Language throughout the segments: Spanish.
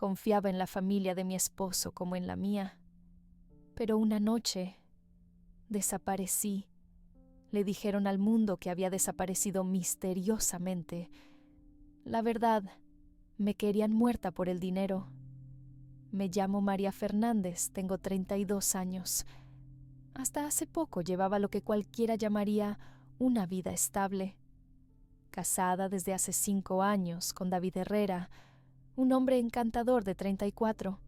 Confiaba en la familia de mi esposo como en la mía. Pero una noche desaparecí. Le dijeron al mundo que había desaparecido misteriosamente. La verdad, me querían muerta por el dinero. Me llamo María Fernández, tengo 32 años. Hasta hace poco llevaba lo que cualquiera llamaría una vida estable. Casada desde hace 5 años con David Herrera, un hombre encantador de 34.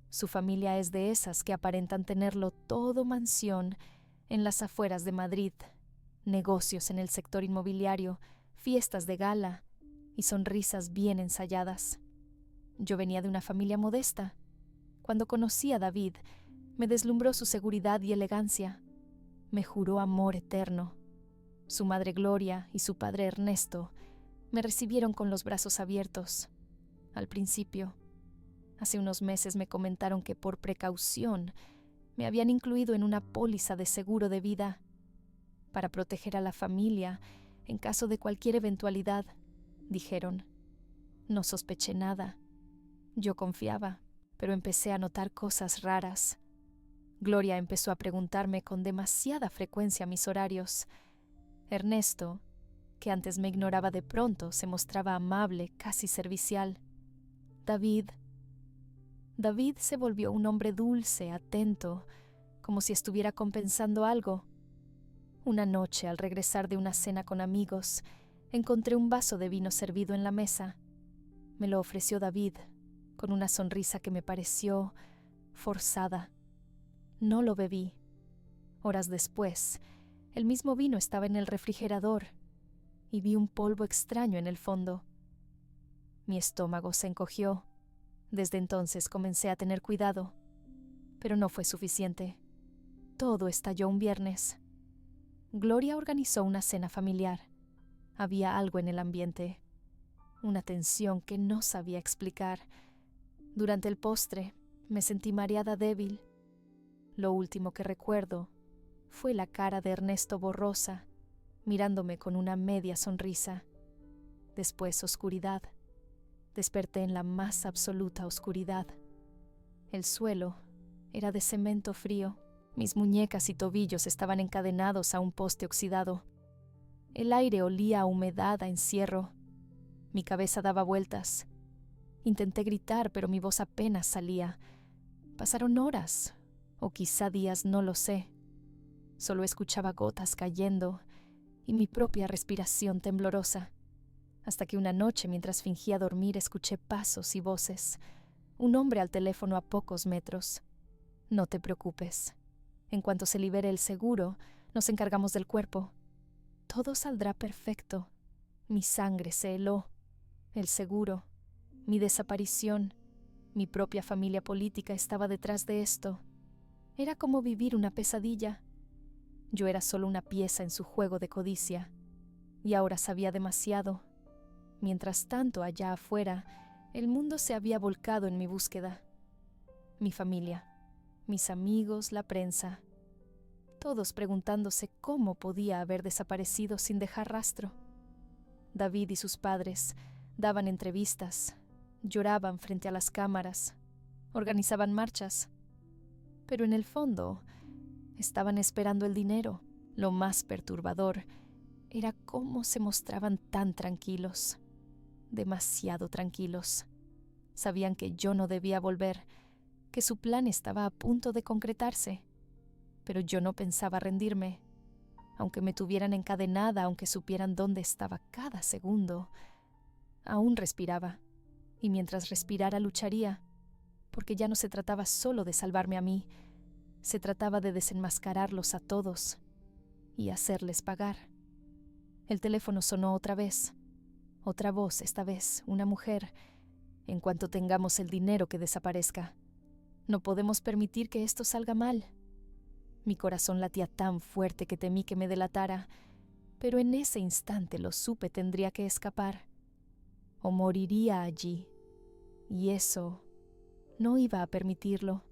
Su familia es de esas que aparentan tenerlo todo mansión en las afueras de Madrid, negocios en el sector inmobiliario, fiestas de gala y sonrisas bien ensayadas. Yo venía de una familia modesta. Cuando conocí a David, me deslumbró su seguridad y elegancia. Me juró amor eterno. Su madre Gloria y su padre Ernesto me recibieron con los brazos abiertos. Al principio, hace unos meses me comentaron que por precaución me habían incluido en una póliza de seguro de vida para proteger a la familia en caso de cualquier eventualidad, dijeron. No sospeché nada. Yo confiaba, pero empecé a notar cosas raras. Gloria empezó a preguntarme con demasiada frecuencia mis horarios. Ernesto, que antes me ignoraba de pronto, se mostraba amable, casi servicial. David se volvió un hombre dulce, atento, como si estuviera compensando algo. Una noche, al regresar de una cena con amigos, encontré un vaso de vino servido en la mesa. Me lo ofreció David, con una sonrisa que me pareció forzada. No lo bebí. Horas después, el mismo vino estaba en el refrigerador y vi un polvo extraño en el fondo. Mi estómago se encogió. Desde entonces comencé a tener cuidado, pero no fue suficiente. Todo estalló un viernes. Gloria organizó una cena familiar. Había algo en el ambiente, una tensión que no sabía explicar. Durante el postre, me sentí mareada débil. Lo último que recuerdo fue la cara de Ernesto borrosa, mirándome con una media sonrisa. Después oscuridad. Desperté en la más absoluta oscuridad. El suelo era de cemento frío. Mis muñecas y tobillos estaban encadenados a un poste oxidado. El aire olía a humedad, a encierro. Mi cabeza daba vueltas. Intenté gritar, pero mi voz apenas salía. Pasaron horas, o quizá días, no lo sé. Solo escuchaba gotas cayendo y mi propia respiración temblorosa. Hasta que una noche, mientras fingía dormir, escuché pasos y voces. Un hombre al teléfono a pocos metros. No te preocupes. En cuanto se libere el seguro, nos encargamos del cuerpo. Todo saldrá perfecto. Mi sangre se heló. El seguro, mi desaparición, mi propia familia política estaba detrás de esto. Era como vivir una pesadilla. Yo era solo una pieza en su juego de codicia. Y ahora sabía demasiado. Mientras tanto, allá afuera, el mundo se había volcado en mi búsqueda. Mi familia, mis amigos, la prensa, todos preguntándose cómo podía haber desaparecido sin dejar rastro. David y sus padres daban entrevistas, lloraban frente a las cámaras, organizaban marchas, pero en el fondo estaban esperando el dinero. Lo más perturbador era cómo se mostraban tan tranquilos. Demasiado tranquilos. Sabían que yo no debía volver, que su plan estaba a punto de concretarse. Pero yo no pensaba rendirme. Aunque me tuvieran encadenada, aunque supieran dónde estaba cada segundo, aún respiraba. Y mientras respirara lucharía, porque ya no se trataba solo de salvarme a mí, se trataba de desenmascararlos a todos y hacerles pagar. El teléfono sonó otra vez. Otra voz, esta vez, una mujer. En cuanto tengamos el dinero, que desaparezca. No podemos permitir que esto salga mal. Mi corazón latía tan fuerte que temí que me delatara, pero en ese instante lo supe, tendría que escapar. O moriría allí. Y eso no iba a permitirlo.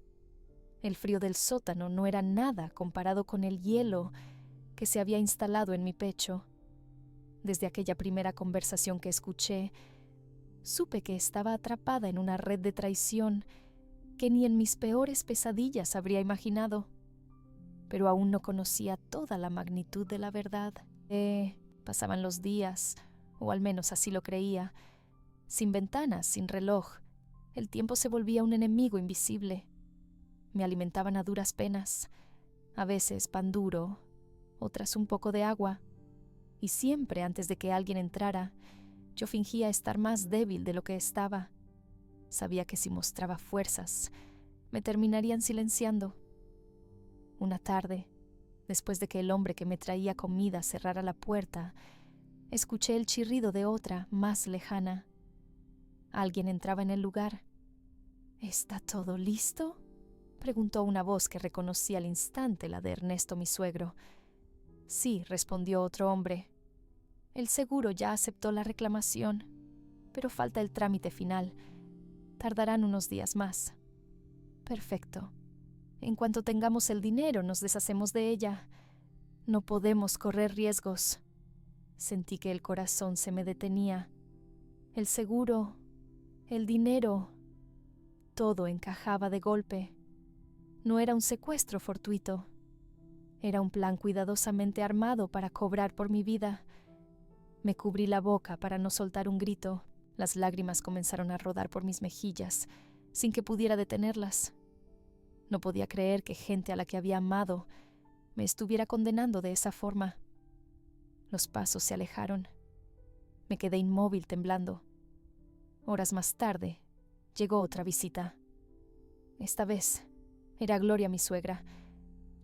El frío del sótano no era nada comparado con el hielo que se había instalado en mi pecho. Desde aquella primera conversación que escuché, Supe que estaba atrapada en una red de traición que ni en mis peores pesadillas habría imaginado. Pero aún no conocía toda la magnitud de la verdad. Pasaban los días, o al menos así lo creía, sin ventanas, sin reloj. El tiempo se volvía un enemigo invisible. Me alimentaban a duras penas, a veces pan duro, otras un poco de agua, y siempre antes de que alguien entrara, yo fingía estar más débil de lo que estaba. Sabía que si mostraba fuerzas, me terminarían silenciando. Una tarde, después de que el hombre que me traía comida cerrara la puerta, escuché el chirrido de otra, más lejana. Alguien entraba en el lugar. ¿Está todo listo?, preguntó una voz que reconocí al instante, la de Ernesto, mi suegro. Sí, respondió otro hombre. El seguro ya aceptó la reclamación, pero falta el trámite final. Tardarán unos días más. Perfecto. En cuanto tengamos el dinero, nos deshacemos de ella. No podemos correr riesgos. Sentí que el corazón se me detenía. El seguro, el dinero, todo encajaba de golpe. No era un secuestro fortuito. Era un plan cuidadosamente armado para cobrar por mi vida. Me cubrí la boca para no soltar un grito. Las lágrimas comenzaron a rodar por mis mejillas, sin que pudiera detenerlas. No podía creer que gente a la que había amado me estuviera condenando de esa forma. Los pasos se alejaron. Me quedé inmóvil, temblando. Horas más tarde, llegó otra visita. Esta vez era Gloria, mi suegra.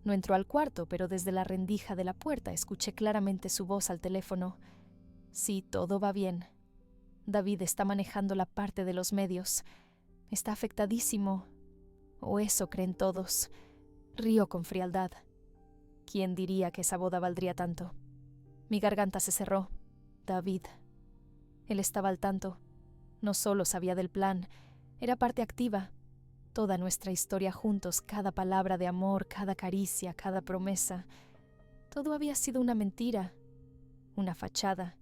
No entró al cuarto, pero desde la rendija de la puerta escuché claramente su voz al teléfono. Sí, todo va bien. David está manejando la parte de los medios. Está afectadísimo. O eso creen todos. Río con frialdad. ¿Quién diría que esa boda valdría tanto? Mi garganta se cerró. David. Él estaba al tanto. No solo sabía del plan, era parte activa. Toda nuestra historia juntos, cada palabra de amor, cada caricia, cada promesa. Todo había sido una mentira, una fachada.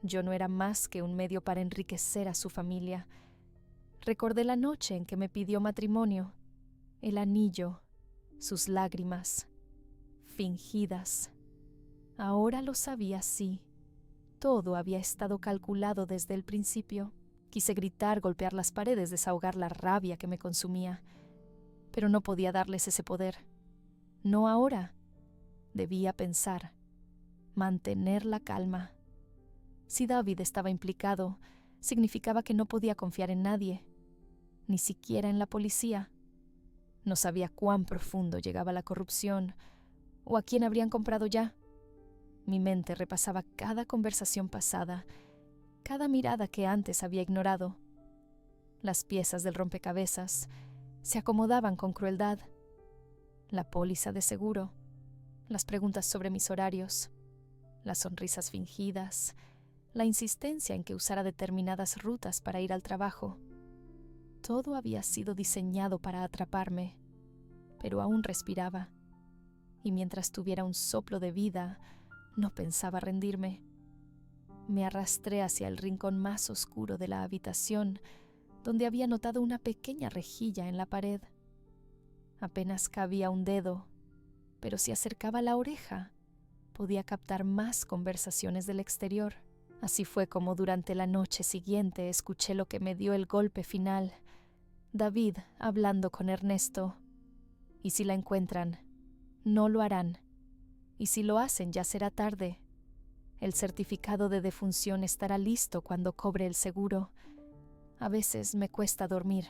Yo no era más que un medio para enriquecer a su familia. Recordé la noche en que me pidió matrimonio, el anillo, sus lágrimas, fingidas. Ahora lo sabía, sí. Todo había estado calculado desde el principio. Quise gritar, golpear las paredes, desahogar la rabia que me consumía. Pero no podía darles ese poder. No ahora. Debía pensar, mantener la calma. Si David estaba implicado, significaba que no podía confiar en nadie, ni siquiera en la policía. No sabía cuán profundo llegaba la corrupción o a quién habrían comprado ya. Mi mente repasaba cada conversación pasada, cada mirada que antes había ignorado. Las piezas del rompecabezas se acomodaban con crueldad. La póliza de seguro, las preguntas sobre mis horarios, las sonrisas fingidas, la insistencia en que usara determinadas rutas para ir al trabajo. Todo había sido diseñado para atraparme, pero aún respiraba. Y mientras tuviera un soplo de vida, no pensaba rendirme. Me arrastré hacia el rincón más oscuro de la habitación, donde había notado una pequeña rejilla en la pared. Apenas cabía un dedo, pero si acercaba la oreja, podía captar más conversaciones del exterior. Así fue como durante la noche siguiente escuché lo que me dio el golpe final. David hablando con Ernesto. Y si la encuentran, no lo harán. Y si lo hacen, ya será tarde. El certificado de defunción estará listo cuando cobre el seguro. A veces me cuesta dormir.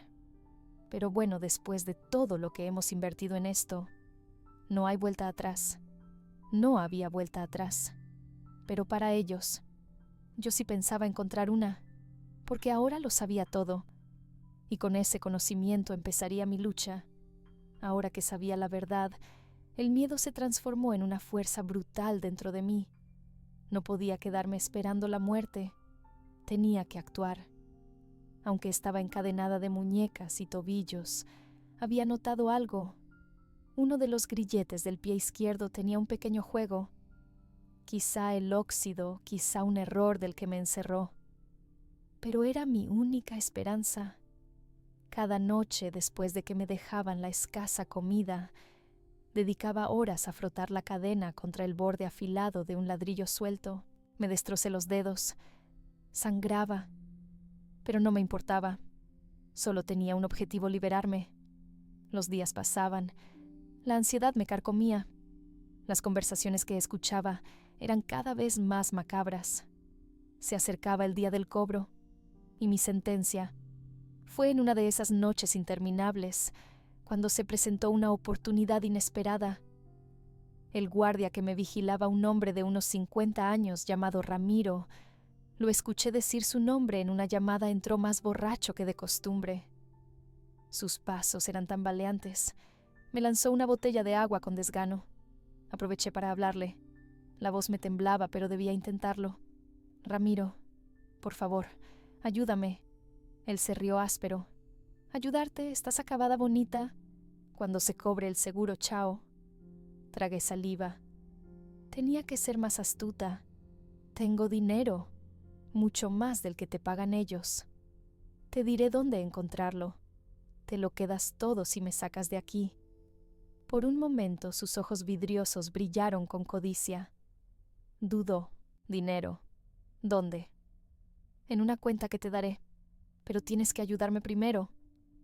Pero bueno, después de todo lo que hemos invertido en esto, no hay vuelta atrás. No había vuelta atrás. Pero para ellos, yo sí pensaba encontrar una, porque ahora lo sabía todo. Y con ese conocimiento empezaría mi lucha. Ahora que sabía la verdad, el miedo se transformó en una fuerza brutal dentro de mí. No podía quedarme esperando la muerte. Tenía que actuar. Aunque estaba encadenada de muñecas y tobillos, había notado algo. Uno de los grilletes del pie izquierdo tenía un pequeño juego. Quizá el óxido, quizá un error del que me encerró. pero era mi única esperanza. Cada noche, después de que me dejaban la escasa comida, dedicaba horas a frotar la cadena contra el borde afilado de un ladrillo suelto. Me destrocé los dedos. Sangraba, pero no me importaba. Solo tenía un objetivo: liberarme. Los días pasaban. La ansiedad me carcomía. Las conversaciones que escuchaba eran cada vez más macabras. Se acercaba el día del cobro, y mi sentencia fue en una de esas noches interminables, cuando se presentó una oportunidad inesperada. El guardia que me vigilaba, un hombre de unos 50 años llamado Ramiro, lo escuché decir su nombre en una llamada. Entró más borracho que de costumbre. Sus pasos eran tambaleantes. Me lanzó una botella de agua con desgano. Aproveché para hablarle. La voz me temblaba, pero debía intentarlo. Ramiro, por favor, ayúdame. Él se rió áspero. ¿Ayudarte? ¿Estás acabada, bonita? Cuando se cobre el seguro, chao. Tragué saliva. Tenía que ser más astuta. Tengo dinero, mucho más del que te pagan ellos. Te diré dónde encontrarlo. Te lo quedas todo si me sacas de aquí. Por un momento sus ojos vidriosos brillaron con codicia. Dudó. Dinero. ¿Dónde? En una cuenta que te daré. Pero tienes que ayudarme primero.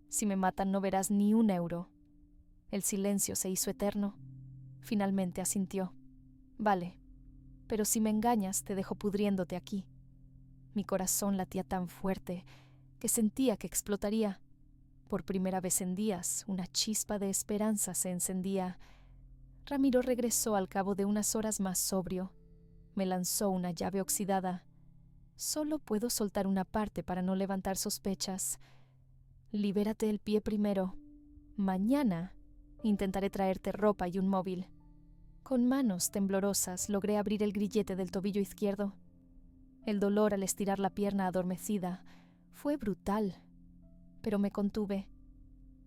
Si me matan no verás ni un euro. El silencio se hizo eterno. Finalmente asintió. Vale, pero si me engañas te dejo pudriéndote aquí. Mi corazón latía tan fuerte que sentía que explotaría. Por primera vez en días, una chispa de esperanza se encendía. Ramiro regresó al cabo de unas horas más sobrio. Me lanzó una llave oxidada. Solo puedo soltar una parte para no levantar sospechas. Libérate el pie primero. Mañana intentaré traerte ropa y un móvil. Con manos temblorosas logré abrir el grillete del tobillo izquierdo. El dolor al estirar la pierna adormecida fue brutal, pero me contuve.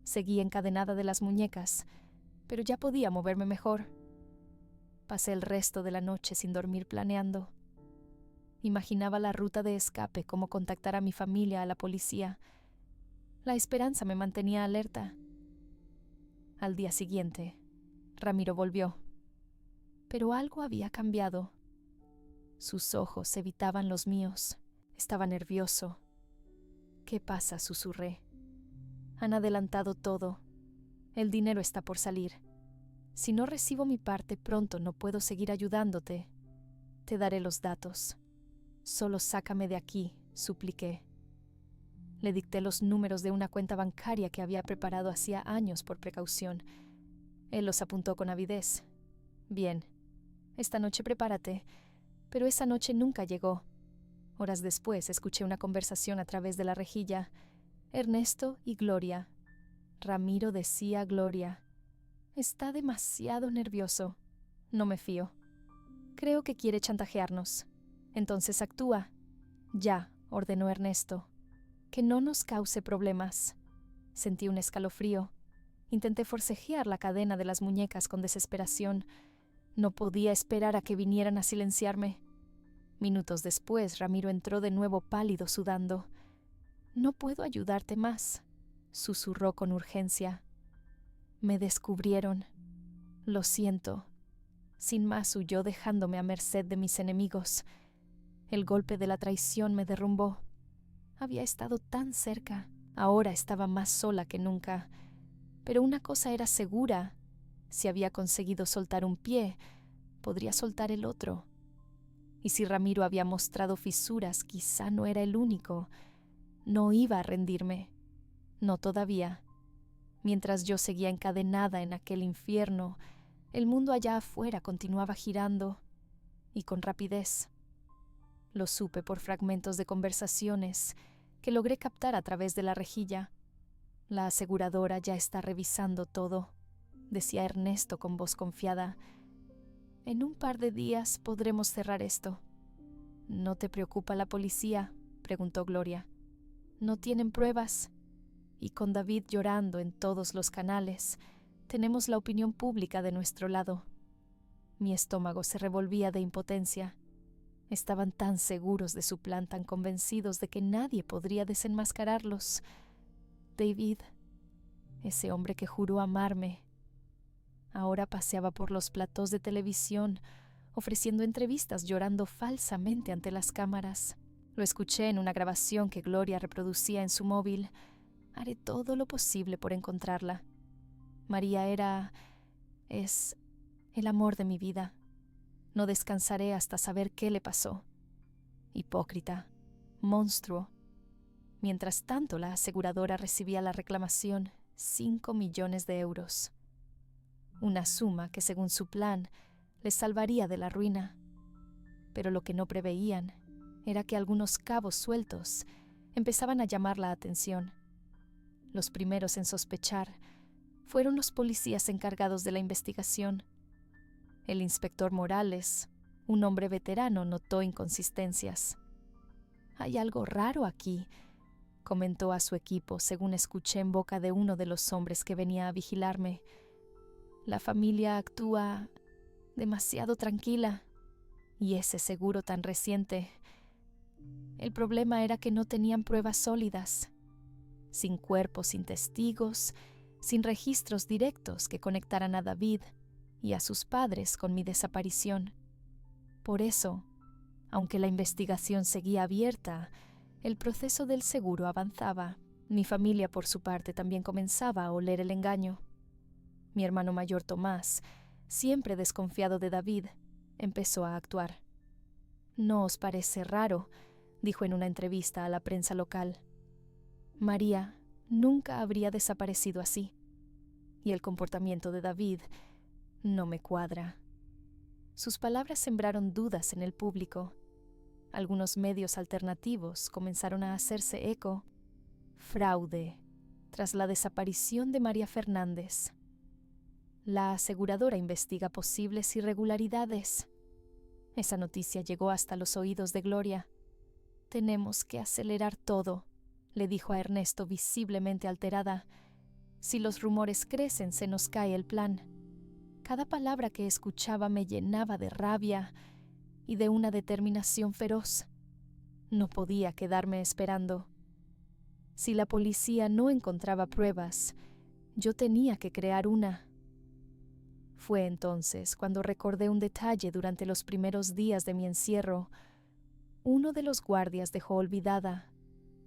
Seguí encadenada de las muñecas, pero ya podía moverme mejor. Pasé el resto de la noche sin dormir planeando. Imaginaba la ruta de escape, cómo contactar a mi familia, a la policía. La esperanza me mantenía alerta. Al día siguiente, Ramiro volvió. Pero algo había cambiado. Sus ojos evitaban los míos. Estaba nervioso. ¿Qué pasa?, susurré. Han adelantado todo. El dinero está por salir. Si no recibo mi parte pronto, no puedo seguir ayudándote. Te daré los datos. Solo sácame de aquí, supliqué. Le dicté los números de una cuenta bancaria que había preparado hacía años por precaución. Él los apuntó con avidez. Bien, esta noche prepárate. Pero esa noche nunca llegó. Horas después escuché una conversación a través de la rejilla. Ernesto y Gloria. Ramiro decía a Gloria: está demasiado nervioso. No me fío. Creo que quiere chantajearnos. Entonces actúa. Ya, ordenó Ernesto. Que no nos cause problemas. Sentí un escalofrío. Intenté forcejear la cadena de las muñecas con desesperación. No podía esperar a que vinieran a silenciarme. Minutos después, Ramiro entró de nuevo pálido, sudando. No puedo ayudarte más, susurró con urgencia. Me descubrieron. Lo siento. Sin más huyó, dejándome a merced de mis enemigos. El golpe de la traición me derrumbó. Había estado tan cerca. Ahora estaba más sola que nunca. Pero una cosa era segura. Si había conseguido soltar un pie, podría soltar el otro. Y si Ramiro había mostrado fisuras, quizá no era el único. No iba a rendirme. No todavía. Mientras yo seguía encadenada en aquel infierno, el mundo allá afuera continuaba girando, y con rapidez. Lo supe por fragmentos de conversaciones que logré captar a través de la rejilla. La aseguradora ya está revisando todo, decía Ernesto con voz confiada. En un par de días podremos cerrar esto. ¿No te preocupa la policía?, preguntó Gloria. No tienen pruebas. Y con David llorando en todos los canales, tenemos la opinión pública de nuestro lado. Mi estómago se revolvía de impotencia. Estaban tan seguros de su plan, tan convencidos de que nadie podría desenmascararlos. David, ese hombre que juró amarme, ahora paseaba por los platós de televisión, ofreciendo entrevistas, llorando falsamente ante las cámaras. Lo escuché en una grabación que Gloria reproducía en su móvil. Haré todo lo posible por encontrarla. María es el amor de mi vida. No descansaré hasta saber qué le pasó. Hipócrita, monstruo. Mientras tanto, la aseguradora recibía la reclamación, 5 millones de euros. Una suma que, según su plan, les salvaría de la ruina. Pero lo que no preveían era que algunos cabos sueltos empezaban a llamar la atención. Los primeros en sospechar fueron los policías encargados de la investigación. El inspector Morales, un hombre veterano, notó inconsistencias. «Hay algo raro aquí», comentó a su equipo según escuché en boca de uno de los hombres que venía a vigilarme. «La familia actúa demasiado tranquila. Y ese seguro tan reciente. El problema era que no tenían pruebas sólidas. Sin cuerpos, sin testigos, sin registros directos que conectaran a David y a sus padres con mi desaparición. Por eso, aunque la investigación seguía abierta, el proceso del seguro avanzaba. Mi familia, por su parte, también comenzaba a oler el engaño. Mi hermano mayor Tomás, siempre desconfiado de David, empezó a actuar. «¿No os parece raro?», dijo en una entrevista a la prensa local. «María nunca habría desaparecido así. Y el comportamiento de David no me cuadra». Sus palabras sembraron dudas en el público. Algunos medios alternativos comenzaron a hacerse eco. Fraude tras la desaparición de María Fernández. La aseguradora investiga posibles irregularidades. Esa noticia llegó hasta los oídos de Gloria. «Tenemos que acelerar todo», le dijo a Ernesto, visiblemente alterada. «Si los rumores crecen, se nos cae el plan». Cada palabra que escuchaba me llenaba de rabia y de una determinación feroz. No podía quedarme esperando. Si la policía no encontraba pruebas, yo tenía que crear una. Fue entonces cuando recordé un detalle durante los primeros días de mi encierro. Uno de los guardias dejó olvidada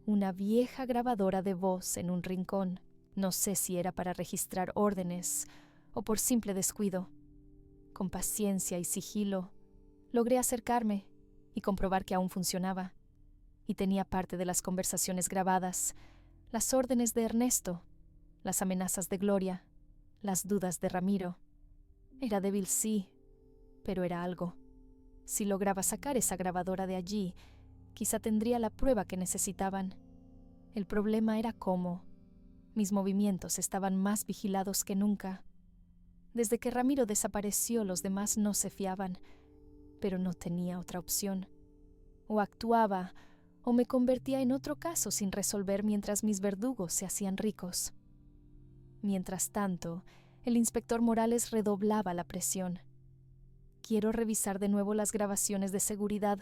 una vieja grabadora de voz en un rincón. No sé si era para registrar órdenes o por simple descuido. Con paciencia y sigilo, logré acercarme y comprobar que aún funcionaba. Y tenía parte de las conversaciones grabadas, las órdenes de Ernesto, las amenazas de Gloria, las dudas de Ramiro. Era débil, sí, pero era algo. Si lograba sacar esa grabadora de allí, quizá tendría la prueba que necesitaban. El problema era cómo. Mis movimientos estaban más vigilados que nunca. Desde que Ramiro desapareció, los demás no se fiaban, pero no tenía otra opción. O actuaba, o me convertía en otro caso sin resolver mientras mis verdugos se hacían ricos. Mientras tanto, el inspector Morales redoblaba la presión. «Quiero revisar de nuevo las grabaciones de seguridad»,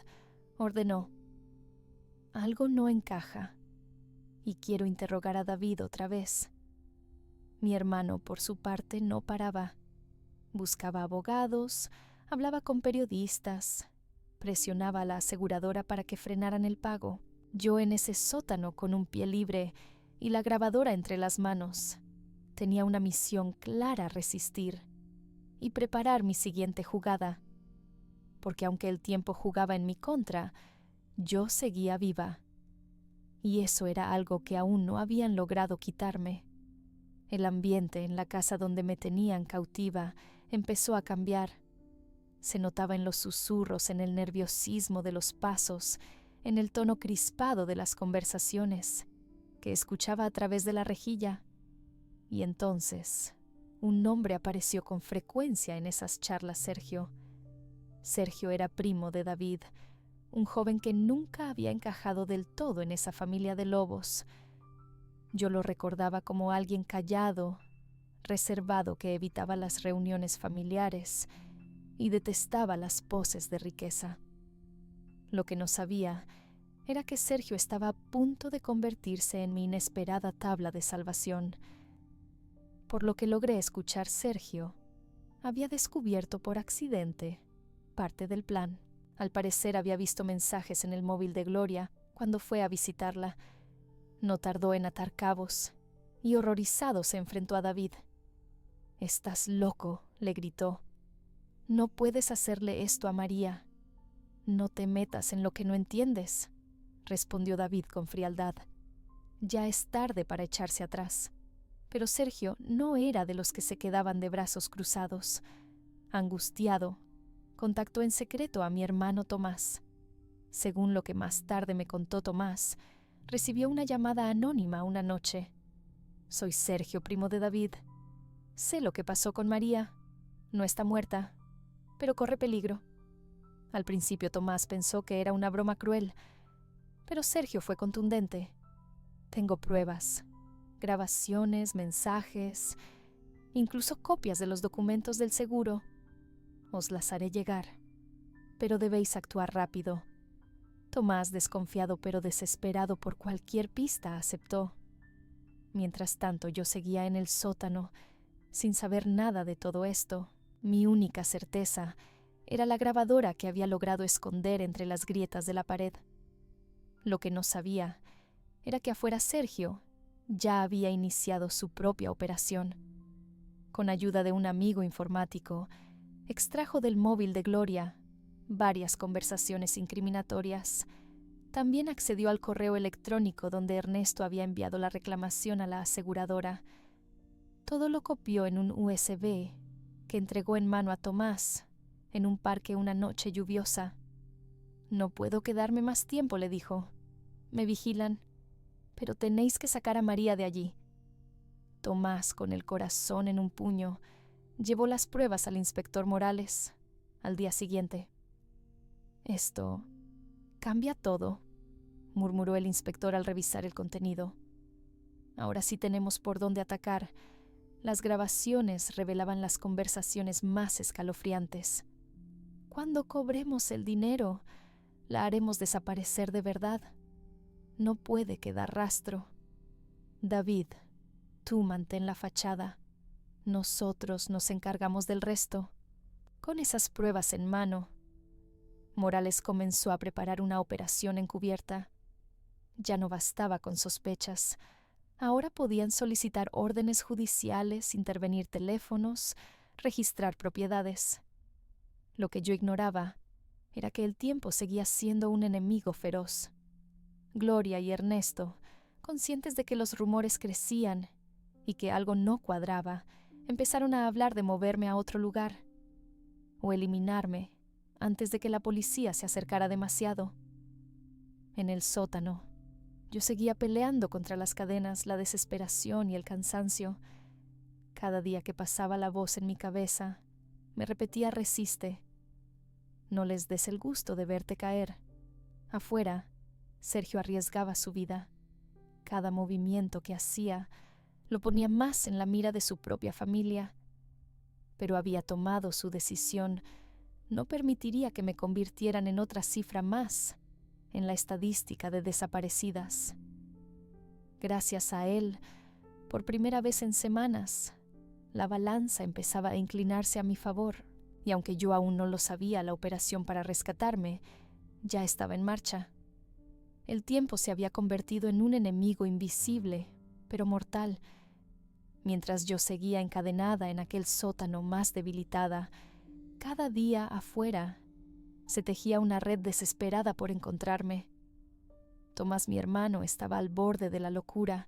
ordenó. «Algo no encaja, y quiero interrogar a David otra vez». Mi hermano, por su parte, no paraba. Buscaba abogados, hablaba con periodistas, presionaba a la aseguradora para que frenaran el pago. Yo en ese sótano con un pie libre y la grabadora entre las manos. Tenía una misión clara: resistir y preparar mi siguiente jugada. Porque aunque el tiempo jugaba en mi contra, yo seguía viva. Y eso era algo que aún no habían logrado quitarme. El ambiente en la casa donde me tenían cautiva empezó a cambiar. Se notaba en los susurros, en el nerviosismo de los pasos, en el tono crispado de las conversaciones que escuchaba a través de la rejilla. Y entonces, un nombre apareció con frecuencia en esas charlas: Sergio. Sergio era primo de David, un joven que nunca había encajado del todo en esa familia de lobos. Yo lo recordaba como alguien callado, reservado, que evitaba las reuniones familiares y detestaba las poses de riqueza. Lo que no sabía era que Sergio estaba a punto de convertirse en mi inesperada tabla de salvación. Por lo que logré escuchar, Sergio había descubierto por accidente parte del plan. Al parecer había visto mensajes en el móvil de Gloria cuando fue a visitarla. No tardó en atar cabos y horrorizado se enfrentó a David. «Estás loco», le gritó. «No puedes hacerle esto a María». «No te metas en lo que no entiendes», respondió David con frialdad. Ya es tarde para echarse atrás. Pero Sergio no era de los que se quedaban de brazos cruzados. Angustiado, contactó en secreto a mi hermano Tomás. Según lo que más tarde me contó Tomás, recibió una llamada anónima una noche. «Soy Sergio, primo de David. Sé lo que pasó con María. No está muerta, pero corre peligro». Al principio Tomás pensó que era una broma cruel, pero Sergio fue contundente. «Tengo pruebas, grabaciones, mensajes, incluso copias de los documentos del seguro. Os las haré llegar, pero debéis actuar rápido». Tomás, desconfiado pero desesperado por cualquier pista, aceptó. Mientras tanto, yo seguía en el sótano, sin saber nada de todo esto. Mi única certeza era la grabadora que había logrado esconder entre las grietas de la pared. Lo que no sabía era que afuera Sergio ya había iniciado su propia operación. Con ayuda de un amigo informático, extrajo del móvil de Gloria varias conversaciones incriminatorias. También accedió al correo electrónico donde Ernesto había enviado la reclamación a la aseguradora. Todo lo copió en un USB que entregó en mano a Tomás en un parque una noche lluviosa. «No puedo quedarme más tiempo», le dijo. «Me vigilan, pero tenéis que sacar a María de allí». Tomás, con el corazón en un puño, llevó las pruebas al inspector Morales al día siguiente. «Esto cambia todo», murmuró el inspector al revisar el contenido. «Ahora sí tenemos por dónde atacar». Las grabaciones revelaban las conversaciones más escalofriantes. «Cuando cobremos el dinero, la haremos desaparecer de verdad. No puede quedar rastro. David, tú mantén la fachada. Nosotros nos encargamos del resto». Con esas pruebas en mano, Morales comenzó a preparar una operación encubierta. Ya no bastaba con sospechas. Ahora podían solicitar órdenes judiciales, intervenir teléfonos, registrar propiedades. Lo que yo ignoraba era que el tiempo seguía siendo un enemigo feroz. Gloria y Ernesto, conscientes de que los rumores crecían y que algo no cuadraba, empezaron a hablar de moverme a otro lugar o eliminarme antes de que la policía se acercara demasiado. En el sótano, yo seguía peleando contra las cadenas, la desesperación y el cansancio. Cada día que pasaba, la voz en mi cabeza me repetía: «Resiste. No les des el gusto de verte caer». Afuera, Sergio arriesgaba su vida. Cada movimiento que hacía lo ponía más en la mira de su propia familia. Pero había tomado su decisión. No permitiría que me convirtieran en otra cifra más en la estadística de desaparecidas. Gracias a él, por primera vez en semanas, la balanza empezaba a inclinarse a mi favor, y aunque yo aún no lo sabía, la operación para rescatarme ya estaba en marcha. El tiempo se había convertido en un enemigo invisible, pero mortal. Mientras yo seguía encadenada en aquel sótano más debilitada, cada día afuera se tejía una red desesperada por encontrarme. Tomás, mi hermano, estaba al borde de la locura.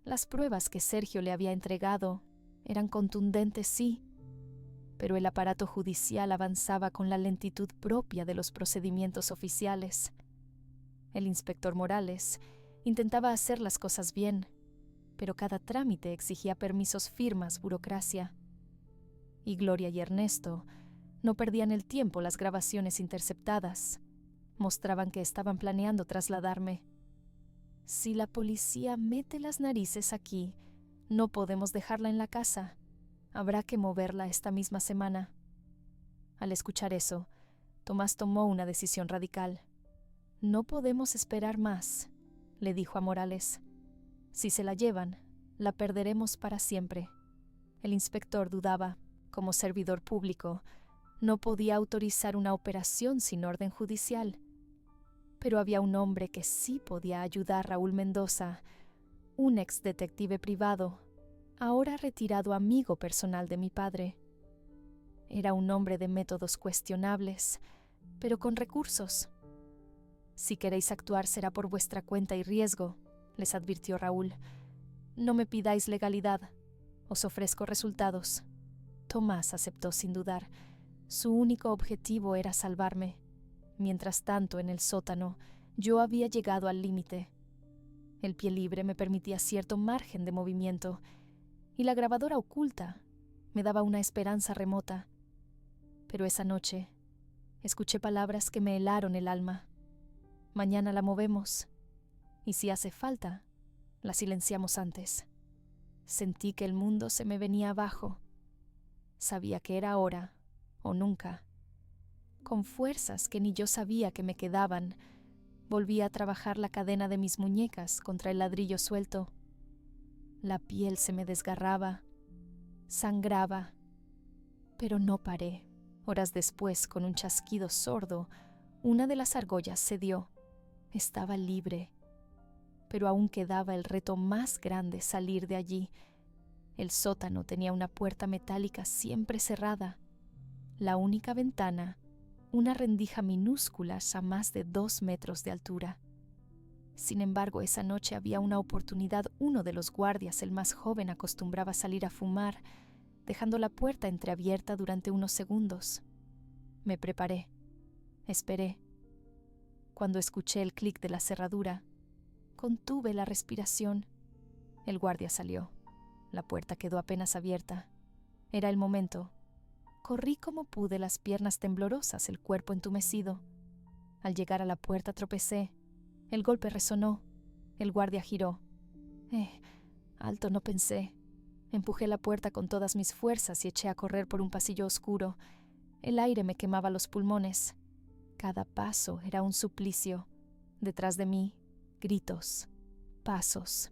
Las pruebas que Sergio le había entregado eran contundentes, sí, pero el aparato judicial avanzaba con la lentitud propia de los procedimientos oficiales. El inspector Morales intentaba hacer las cosas bien, pero cada trámite exigía permisos, firmas, burocracia. Y Gloria y Ernesto no perdían el tiempo. Las grabaciones interceptadas mostraban que estaban planeando trasladarme. «Si la policía mete las narices aquí, no podemos dejarla en la casa. Habrá que moverla esta misma semana». Al escuchar eso, Tomás tomó una decisión radical. «No podemos esperar más», le dijo a Morales. «Si se la llevan, la perderemos para siempre». El inspector dudaba. Como servidor público, no podía autorizar una operación sin orden judicial. Pero había un hombre que sí podía ayudar: Raúl Mendoza, un ex detective privado, ahora retirado amigo personal de mi padre. Era un hombre de métodos cuestionables, pero con recursos. «Si queréis actuar será por vuestra cuenta y riesgo», les advirtió Raúl. «No me pidáis legalidad, os ofrezco resultados». Tomás aceptó sin dudar. Su único objetivo era salvarme. Mientras tanto, en el sótano, yo había llegado al límite. El pie libre me permitía cierto margen de movimiento, y la grabadora oculta me daba una esperanza remota. Pero esa noche escuché palabras que me helaron el alma. «Mañana la movemos, y si hace falta, la silenciamos antes». Sentí que el mundo se me venía abajo. Sabía que era ahora o nunca. Con fuerzas que ni yo sabía que me quedaban, volví a trabajar la cadena de mis muñecas contra el ladrillo suelto. La piel se me desgarraba, sangraba, pero no paré. Horas después, con un chasquido sordo, una de las argollas cedió. Estaba libre, pero aún quedaba el reto más grande: salir de allí. El sótano tenía una puerta metálica siempre cerrada. La única ventana, una rendija minúscula a más de 2 metros de altura. Sin embargo, esa noche había una oportunidad. Uno de los guardias, el más joven, acostumbraba a salir a fumar, dejando la puerta entreabierta durante unos segundos. Me preparé. Esperé. Cuando escuché el clic de la cerradura, contuve la respiración. El guardia salió. La puerta quedó apenas abierta. Era el momento. Corrí como pude, las piernas temblorosas, el cuerpo entumecido. Al llegar a la puerta tropecé. El golpe resonó. El guardia giró. Alto, no pensé. Empujé la puerta con todas mis fuerzas y eché a correr por un pasillo oscuro. El aire me quemaba los pulmones. Cada paso era un suplicio. Detrás de mí, gritos, pasos.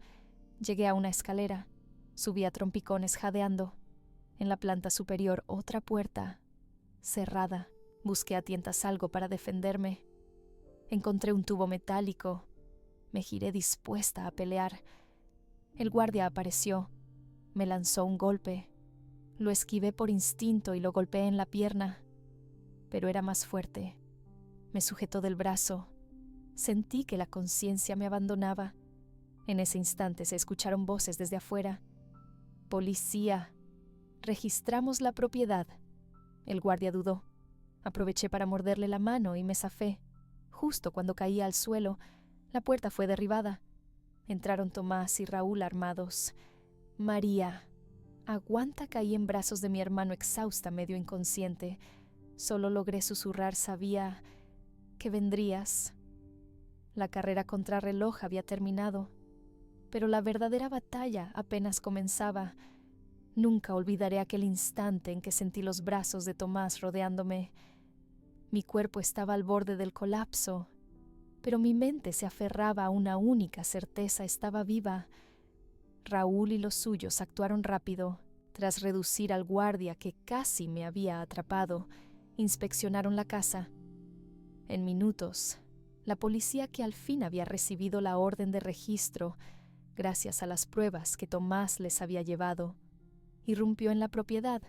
Llegué a una escalera. Subí a trompicones jadeando. En la planta superior, otra puerta, cerrada. Busqué a tientas algo para defenderme. Encontré un tubo metálico. Me giré dispuesta a pelear. El guardia apareció. Me lanzó un golpe. Lo esquivé por instinto y lo golpeé en la pierna. Pero era más fuerte. Me sujetó del brazo. Sentí que la conciencia me abandonaba. En ese instante se escucharon voces desde afuera. «Policía, registramos la propiedad». El guardia dudó. Aproveché para morderle la mano y me zafé. Justo cuando caía al suelo, la puerta fue derribada. Entraron Tomás y Raúl armados. «María, aguanta», caí en brazos de mi hermano exhausta, medio inconsciente. Solo logré susurrar: «Sabía que vendrías». La carrera contrarreloj había terminado, pero la verdadera batalla apenas comenzaba. Nunca olvidaré aquel instante en que sentí los brazos de Tomás rodeándome. Mi cuerpo estaba al borde del colapso, pero mi mente se aferraba a una única certeza: estaba viva. Raúl y los suyos actuaron rápido. Tras reducir al guardia que casi me había atrapado, inspeccionaron la casa. En minutos, la policía, que al fin había recibido la orden de registro, gracias a las pruebas que Tomás les había llevado, irrumpió en la propiedad.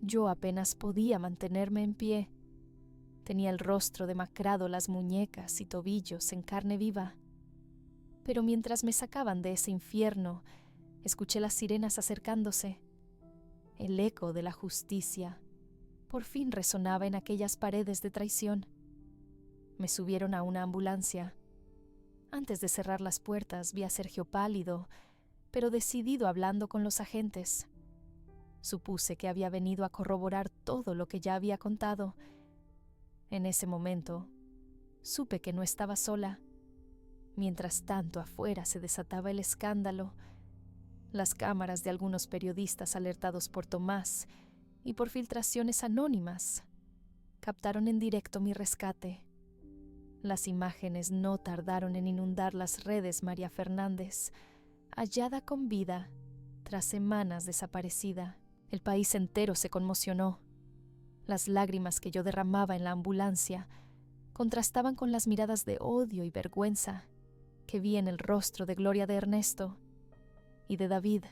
Yo apenas podía mantenerme en pie. Tenía el rostro demacrado, las muñecas y tobillos en carne viva. Pero mientras me sacaban de ese infierno, escuché las sirenas acercándose. El eco de la justicia por fin resonaba en aquellas paredes de traición. Me subieron a una ambulancia. Antes de cerrar las puertas vi a Sergio pálido, pero decidido, hablando con los agentes. Supuse que había venido a corroborar todo lo que ya había contado. En ese momento, supe que no estaba sola. Mientras tanto, afuera se desataba el escándalo. Las cámaras de algunos periodistas, alertados por Tomás y por filtraciones anónimas, captaron en directo mi rescate. Las imágenes no tardaron en inundar las redes. María Fernández, hallada con vida, tras semanas desaparecida. El país entero se conmocionó. Las lágrimas que yo derramaba en la ambulancia contrastaban con las miradas de odio y vergüenza que vi en el rostro de Gloria, de Ernesto y de David,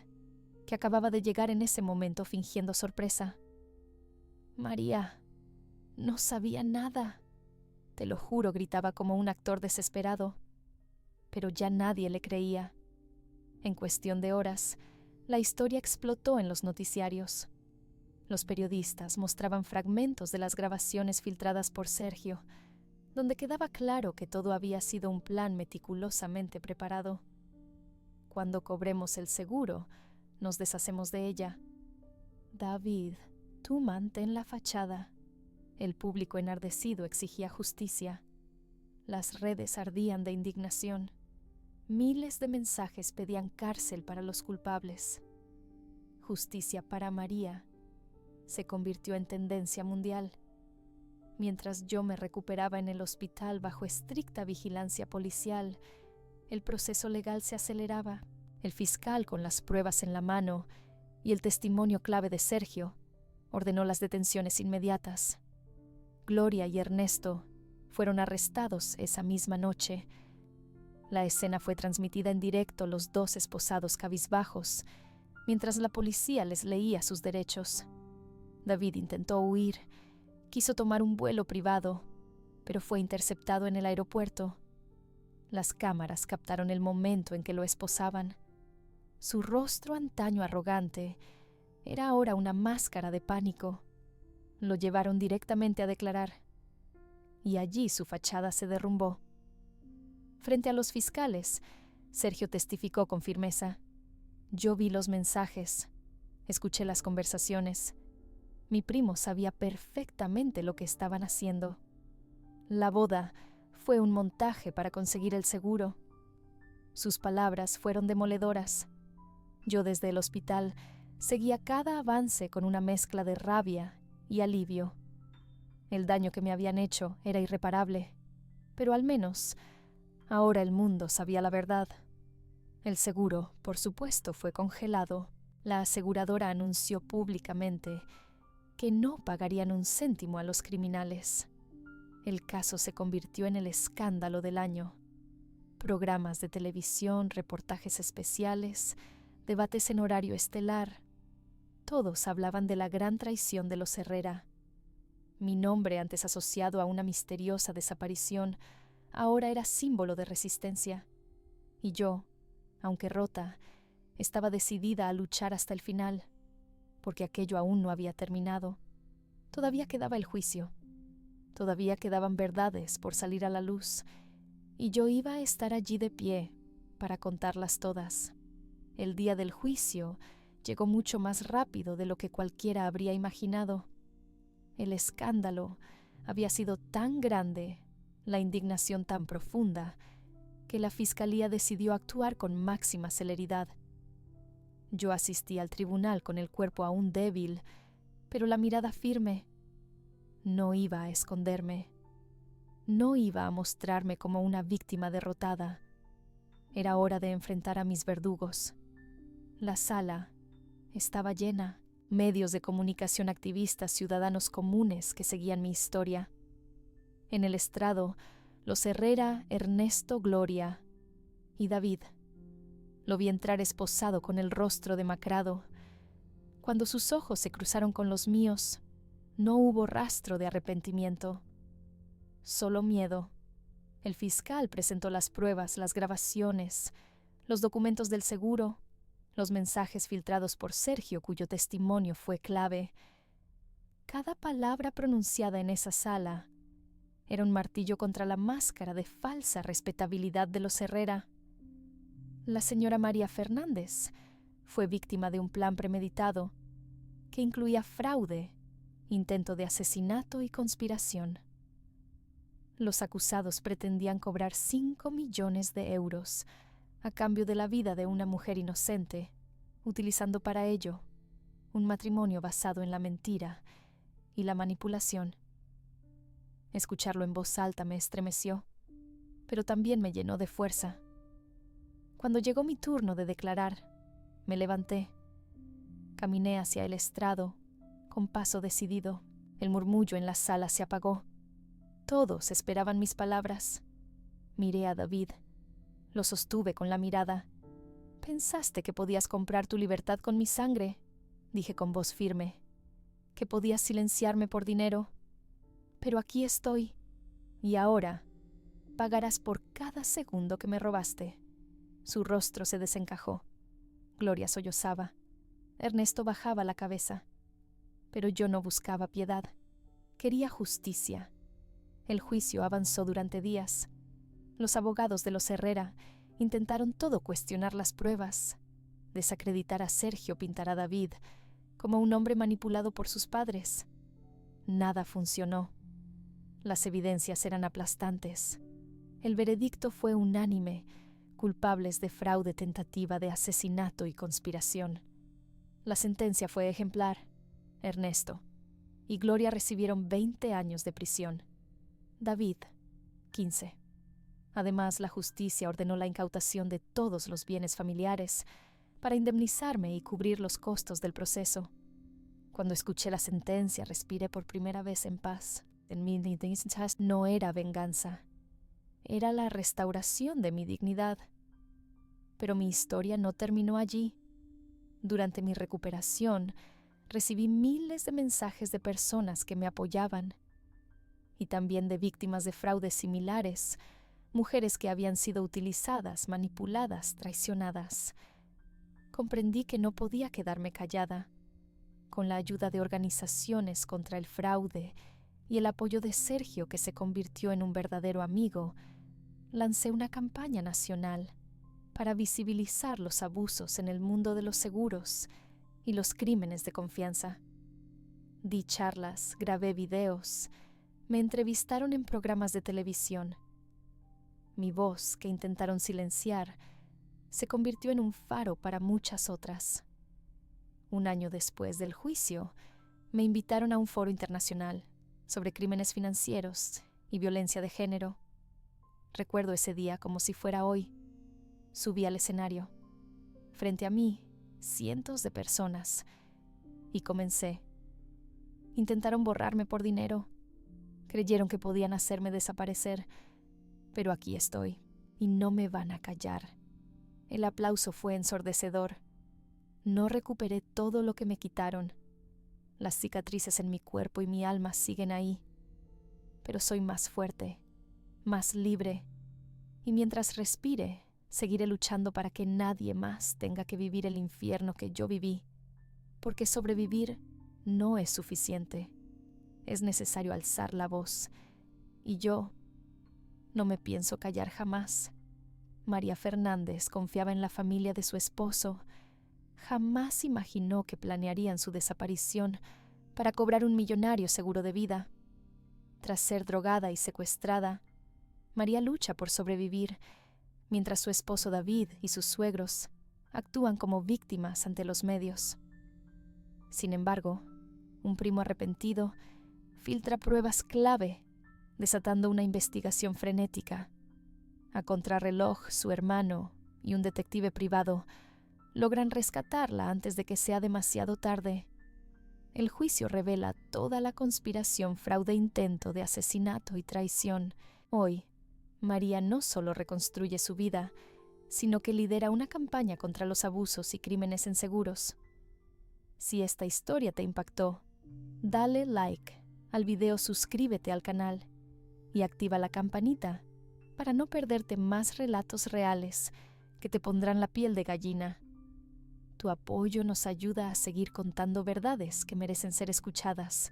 que acababa de llegar en ese momento fingiendo sorpresa. María, no sabía nada. Te lo juro, gritaba como un actor desesperado. Pero ya nadie le creía. En cuestión de horas, la historia explotó en los noticiarios. Los periodistas mostraban fragmentos de las grabaciones filtradas por Sergio, donde quedaba claro que todo había sido un plan meticulosamente preparado. Cuando cobremos el seguro, nos deshacemos de ella. David, tú mantén la fachada. El público enardecido exigía justicia. Las redes ardían de indignación. Miles de mensajes pedían cárcel para los culpables. Justicia para María se convirtió en tendencia mundial. Mientras yo me recuperaba en el hospital bajo estricta vigilancia policial, el proceso legal se aceleraba. El fiscal, con las pruebas en la mano y el testimonio clave de Sergio, ordenó las detenciones inmediatas. Gloria y Ernesto fueron arrestados esa misma noche. La escena fue transmitida en directo, los dos esposados cabizbajos, mientras la policía les leía sus derechos. David intentó huir, quiso tomar un vuelo privado, pero fue interceptado en el aeropuerto. Las cámaras captaron el momento en que lo esposaban. Su rostro antaño arrogante era ahora una máscara de pánico. Lo llevaron directamente a declarar, y allí su fachada se derrumbó. Frente a los fiscales, Sergio testificó con firmeza. Yo vi los mensajes, escuché las conversaciones. Mi primo sabía perfectamente lo que estaban haciendo. La boda fue un montaje para conseguir el seguro. Sus palabras fueron demoledoras. Yo desde el hospital seguía cada avance con una mezcla de rabia y alivio. El daño que me habían hecho era irreparable, pero al menos ahora el mundo sabía la verdad. El seguro, por supuesto, fue congelado. La aseguradora anunció públicamente que no pagarían un céntimo a los criminales. El caso se convirtió en el escándalo del año. Programas de televisión, reportajes especiales, debates en horario estelar. Todos hablaban de la gran traición de los Herrera. Mi nombre, antes asociado a una misteriosa desaparición, ahora era símbolo de resistencia. Y yo, aunque rota, estaba decidida a luchar hasta el final, porque aquello aún no había terminado. Todavía quedaba el juicio. Todavía quedaban verdades por salir a la luz, y yo iba a estar allí de pie para contarlas todas. El día del juicio llegó mucho más rápido de lo que cualquiera habría imaginado. El escándalo había sido tan grande, la indignación tan profunda, que la fiscalía decidió actuar con máxima celeridad. Yo asistí al tribunal con el cuerpo aún débil, pero la mirada firme. No iba a esconderme. No iba a mostrarme como una víctima derrotada. Era hora de enfrentar a mis verdugos. La sala estaba llena. Medios de comunicación, activistas, ciudadanos comunes que seguían mi historia. En el estrado, los Herrera, Ernesto, Gloria y David. Lo vi entrar esposado con el rostro demacrado. Cuando sus ojos se cruzaron con los míos, no hubo rastro de arrepentimiento. Solo miedo. El fiscal presentó las pruebas, las grabaciones, los documentos del seguro, los mensajes filtrados por Sergio, cuyo testimonio fue clave. Cada palabra pronunciada en esa sala era un martillo contra la máscara de falsa respetabilidad de los Herrera. La señora María Fernández fue víctima de un plan premeditado que incluía fraude, intento de asesinato y conspiración. Los acusados pretendían cobrar 5 millones de euros a cambio de la vida de una mujer inocente, utilizando para ello un matrimonio basado en la mentira y la manipulación. Escucharlo en voz alta me estremeció, pero también me llenó de fuerza. Cuando llegó mi turno de declarar, me levanté. Caminé hacia el estrado, con paso decidido. El murmullo en la sala se apagó. Todos esperaban mis palabras. Miré a David. Lo sostuve con la mirada. «Pensaste que podías comprar tu libertad con mi sangre», dije con voz firme. «Que podías silenciarme por dinero. Pero aquí estoy. Y ahora pagarás por cada segundo que me robaste». Su rostro se desencajó. Gloria sollozaba. Ernesto bajaba la cabeza. Pero yo no buscaba piedad. Quería justicia. El juicio avanzó durante días. Los abogados de los Herrera intentaron todo cuestionar las pruebas, desacreditar a Sergio, pintar a David como un hombre manipulado por sus padres. Nada funcionó. Las evidencias eran aplastantes. El veredicto fue unánime: culpables de fraude, tentativa de asesinato y conspiración. La sentencia fue ejemplar. Ernesto y Gloria recibieron 20 años de prisión. David, 15. Además, la justicia ordenó la incautación de todos los bienes familiares para indemnizarme y cubrir los costos del proceso. Cuando escuché la sentencia, respiré por primera vez en paz. En mi dignidad no era venganza, era la restauración de mi dignidad. Pero mi historia no terminó allí. Durante mi recuperación, recibí miles de mensajes de personas que me apoyaban, y también de víctimas de fraudes similares, mujeres que habían sido utilizadas, manipuladas, traicionadas. Comprendí que no podía quedarme callada. Con la ayuda de organizaciones contra el fraude y el apoyo de Sergio, que se convirtió en un verdadero amigo, lancé una campaña nacional para visibilizar los abusos en el mundo de los seguros y los crímenes de confianza. Di charlas, grabé videos, me entrevistaron en programas de televisión. Mi voz, que intentaron silenciar, se convirtió en un faro para muchas otras. Un año después del juicio, me invitaron a un foro internacional sobre crímenes financieros y violencia de género. Recuerdo ese día como si fuera hoy. Subí al escenario. Frente a mí, cientos de personas. Y comencé. Intentaron borrarme por dinero. Creyeron que podían hacerme desaparecer. Pero aquí estoy, y no me van a callar. El aplauso fue ensordecedor. No recuperé todo lo que me quitaron. Las cicatrices en mi cuerpo y mi alma siguen ahí. Pero soy más fuerte, más libre. Y mientras respire, seguiré luchando para que nadie más tenga que vivir el infierno que yo viví. Porque sobrevivir no es suficiente. Es necesario alzar la voz. Y yo no me pienso callar jamás. María Fernández confiaba en la familia de su esposo. Jamás imaginó que planearían su desaparición para cobrar un millonario seguro de vida. Tras ser drogada y secuestrada, María lucha por sobrevivir, mientras su esposo David y sus suegros actúan como víctimas ante los medios. Sin embargo, un primo arrepentido filtra pruebas clave, desatando una investigación frenética. A contrarreloj, su hermano y un detective privado logran rescatarla antes de que sea demasiado tarde. El juicio revela toda la conspiración, fraude, intento de asesinato y traición. Hoy, María no solo reconstruye su vida, sino que lidera una campaña contra los abusos y crímenes en seguros. Si esta historia te impactó, dale like al video, suscríbete al canal y activa la campanita para no perderte más relatos reales que te pondrán la piel de gallina. Tu apoyo nos ayuda a seguir contando verdades que merecen ser escuchadas.